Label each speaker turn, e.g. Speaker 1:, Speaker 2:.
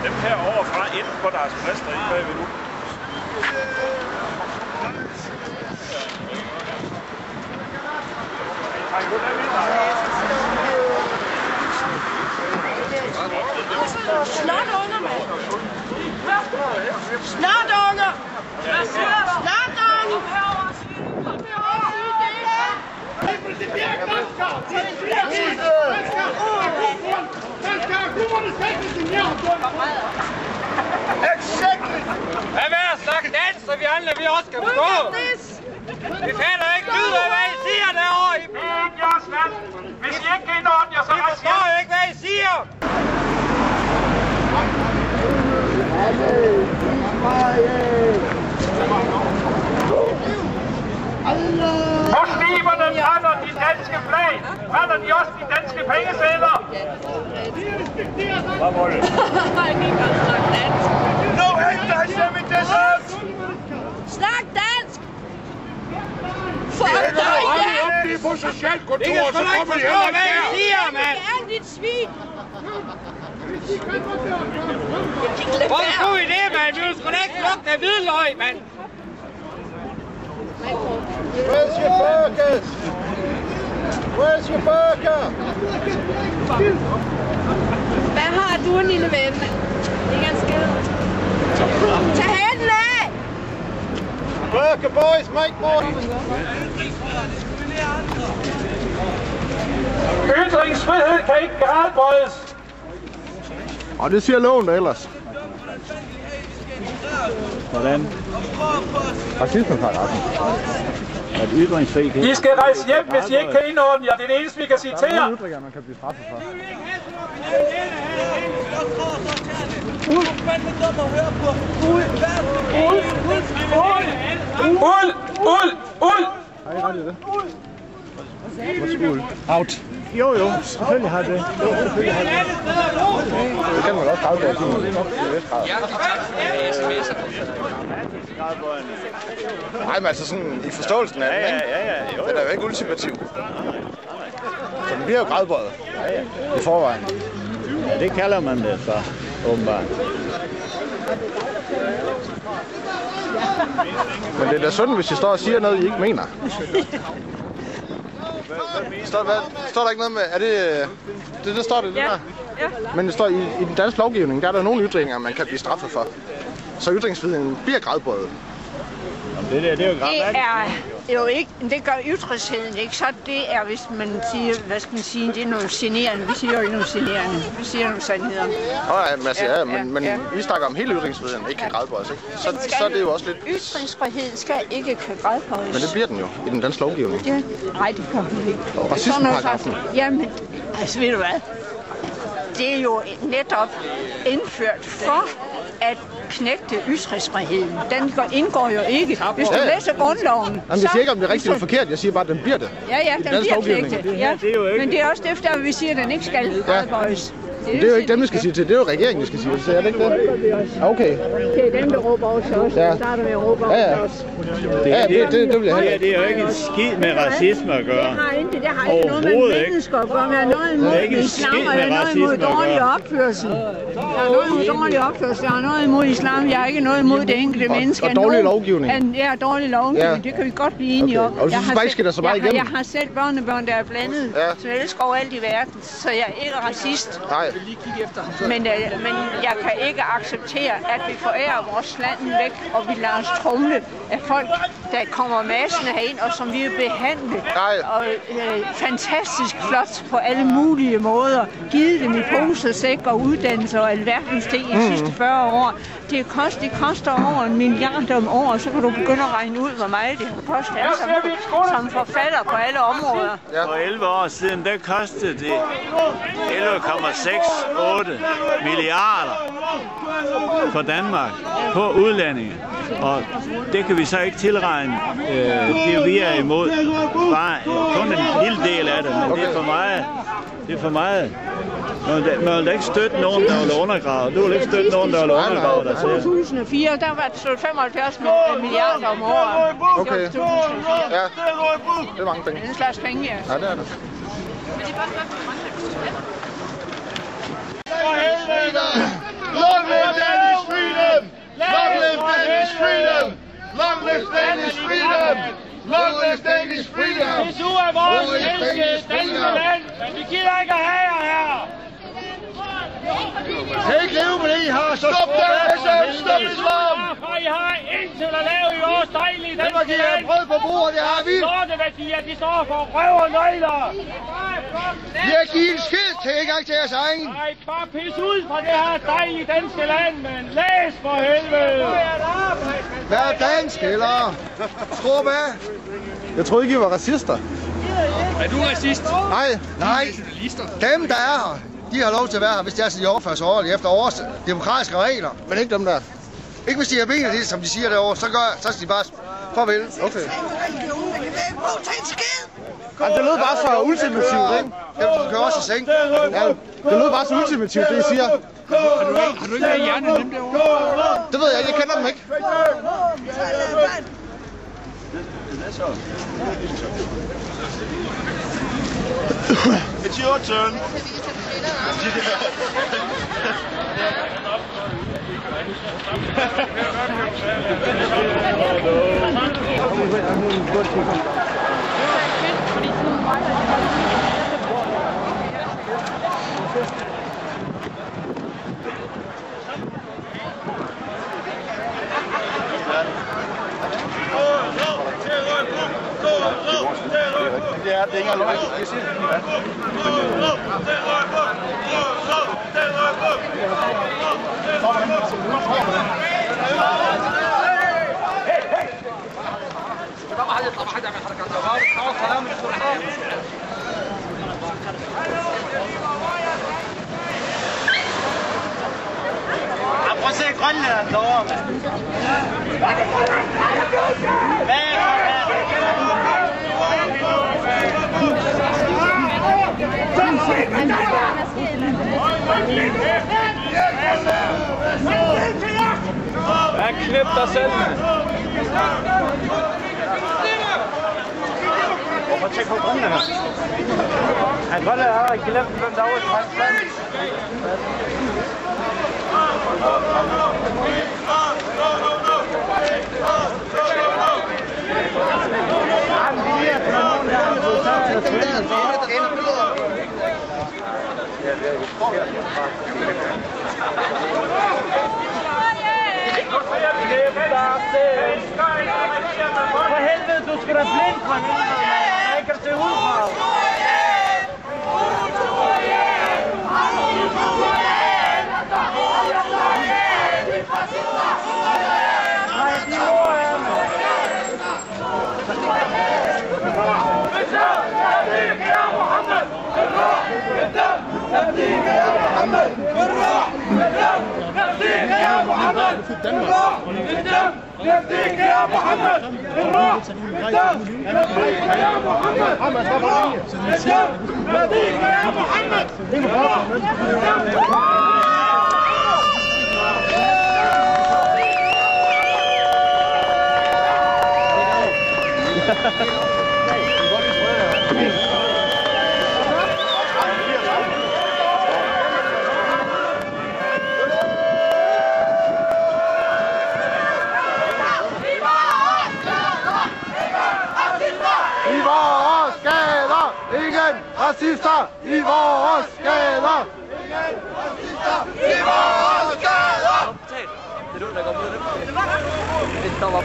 Speaker 1: Dem her overfra ind på deres præster i bagved nu.
Speaker 2: Snotunger, mand! Snotunger! Snotunger!
Speaker 3: Hvad med at snakke dansk, så vi andre vi også kan forstå? Vi fatter ikke lyd af, hvad I siger derovre.
Speaker 1: Hvis I ikke kan indordne jer, så
Speaker 3: vi forstår ikke, hvad I siger.
Speaker 1: På skiberne brænder de danske flag. Brænder de også de danske pengesedler? Hvad var det? No anti-Semitism!
Speaker 2: Snak dansk!
Speaker 1: Fuck dig! Vi er på socialkontoret, så kommer de heller ikke her!
Speaker 3: Hvad I siger, mand?
Speaker 2: Det er dit svin!
Speaker 3: Hvor skulle I det, mand? Vi vil sgu da ikke lugte af hvidløg, mand!
Speaker 4: Where's your burgers? Where's your burger?
Speaker 2: Hvad har du, lille ven? Ikke en skid. Tag hænden af!
Speaker 4: Burger boys, make more!
Speaker 1: Ytringsfrihed kan ikke gradbøjes.
Speaker 4: Og det siger loven da ellers.
Speaker 5: Hvordan? Racismeparagrafen. At ytringsfri kan...
Speaker 1: I skal rejse hjem, hvis I ikke kan indordne jer. Det er det eneste, vi kan sige til jer.
Speaker 4: Der er nogle ytringer, man kan blive straffet for.
Speaker 1: Uld!
Speaker 4: Har I ret i det? Uld. Out. Jo, selvfølgelig har det. Det kan man også afgøre i Nej, men altså sådan i forståelsen af den, ikke? Den er jo ikke ultimativ. Så den bliver jo gradbøjet i forvejen.
Speaker 5: Ja, det kalder man det så, åbenbart.
Speaker 4: Men det er da synd, hvis I står og siger noget, I ikke mener. Står der ikke noget med... Er det står det, ja. Der? Ja. Men det står i den danske lovgivning, der er der nogle ytringer, man kan blive straffet for. Så ytringsfriheden bliver gradbøjet.
Speaker 5: Det er jo
Speaker 2: Det er jo ikke, det gør ytringsfriheden ikke, så det er, hvis man siger, hvad skal man sige, det er noget generende. Vi siger jo ikke noget generende, vi siger nogle sandheder.
Speaker 4: Men vi snakker om hele ytringsfriheden, ikke kan gradbøjes, ikke? Så er det jo også lidt...
Speaker 2: Ytringsfriheden skal ikke kan gradbøjes.
Speaker 4: Men det bliver den jo i den danske lovgivning.
Speaker 2: Ja. Nej, det gør den ikke.
Speaker 4: Racismeparagrafen.
Speaker 2: Jamen, altså ved du hvad? Det er jo netop indført for at knægte ytringsfriheden. Den knækker jo ikke. Hvis du læser grundloven...
Speaker 4: Jamen, jeg siger ikke, om det er rigtigt eller forkert. Jeg siger bare, at den bliver det.
Speaker 2: Ja, den bliver knægtet. Ja. Men det er også efter, at vi siger, at den ikke skal gradbøjes.
Speaker 4: Det er jo ikke dem, vi skal sige til. Det er jo regeringen, vi skal sige. Så er det ikke det? Okay.
Speaker 2: Det er dem, der råber også. Ja. Starter med at råbe også.
Speaker 4: Det vil jeg have.
Speaker 5: Det er jo ikke en skid med racisme at gøre.
Speaker 2: Det har ikke noget med mennesker at gøre. Der er noget imod islam, og der er noget imod dårlig opførsel. Der er noget imod dårlig opførsel. Der er noget imod islam. Jeg har ikke noget imod det enkelte menneske.
Speaker 4: Og dårlig lovgivning.
Speaker 2: Ja, dårlig lovgivning. Det kan vi godt blive enige om.
Speaker 4: Og du synes bare ikke, skal der så meget igennem?
Speaker 2: Jeg har selv børnebørn, der er blandet. Så jeg elsker overalt i verden. Så jeg er ikke racist.
Speaker 4: Nej.
Speaker 2: Men jeg kan ikke acceptere, at vi forærer vores land væk, og vi lader os tromle af folk, der kommer massende herind, og som vi vil behandle. Og fantastisk flot på alle mulige måder. Givet dem i pose, sæk og uddannelse og alverdens ting i de sidste 40 år. Det koster over 1 milliard om året, så kan du begynde at regne ud, hvor meget det har kostet som forfatter på alle områder.
Speaker 5: For 11 år siden, der kostede det 11,6 6-8 milliarder for Danmark på udlændinge. Og det kan vi så ikke tilregne, det vi er imod. Bare kun en lille del af det, men det er for meget. Det er for meget. Man vil ikke støtte nogen, der vil undergrave. Du vil ikke støtte nogen, der vil undergrave dig selv.
Speaker 2: I 2004, der var det 75 milliarder om året.
Speaker 4: Okay. Ja, det er mange penge.
Speaker 2: Det er en slags penge, ja.
Speaker 4: Ja, det er det.
Speaker 6: Long live Danish freedom! Long live Danish freedom! Long live Danish freedom! Long live Danish freedom!
Speaker 1: DSU er vores danske land, men vi gider ikke at have jer her!
Speaker 6: Kan I ikke leve med det, I har? Så stop terrorism! Stop islam!
Speaker 1: I har intet at lave i vores dejlige danske land!
Speaker 6: Det var brød på bordet, det har vi!
Speaker 1: Lorteværdier, de står for røv og nøgler!
Speaker 6: Vi har givet en skid til ikke engang til jeres egen!
Speaker 1: Nej, bare pisse ud fra det her dejlige danske land, men læs for helvede!
Speaker 6: Vær dansk, eller? Skråb af!
Speaker 4: Jeg troede ikke, I var racister.
Speaker 3: Er du racist?
Speaker 6: Nej. Dem, der er her, de har lov til at være her, hvis de er sådan, de opfører sig ordentligt efter vores demokratiske regler.
Speaker 4: Men ikke dem der.
Speaker 6: Ikke hvis de har benet det, som de siger derovre, så skal de bare farvel.
Speaker 4: Okay. Det lød bare så ultimativt, ikke?
Speaker 6: Dem, som kører også i seng.
Speaker 4: Ja, det lød bare så ultimativt, det I siger.
Speaker 3: Har du ikke med hjernen dem derovre?
Speaker 4: Det ved jeg ikke, jeg kender dem ikke.
Speaker 6: It's your turn. Det er ikke engang løgn.
Speaker 3: Prøv at se Grønland derovre.
Speaker 1: Ja, knip dig selv, mand!
Speaker 3: Hvorfor tjekke på Grønland her? Han Grønland har ikke glemt, hvem der er over i Grønland. For helvede, du skal da blind fra hende. Jeg kan se ud fra.
Speaker 6: Racister i vores gader! I vores gader!
Speaker 3: Det er du, der går mod det. Det stopper.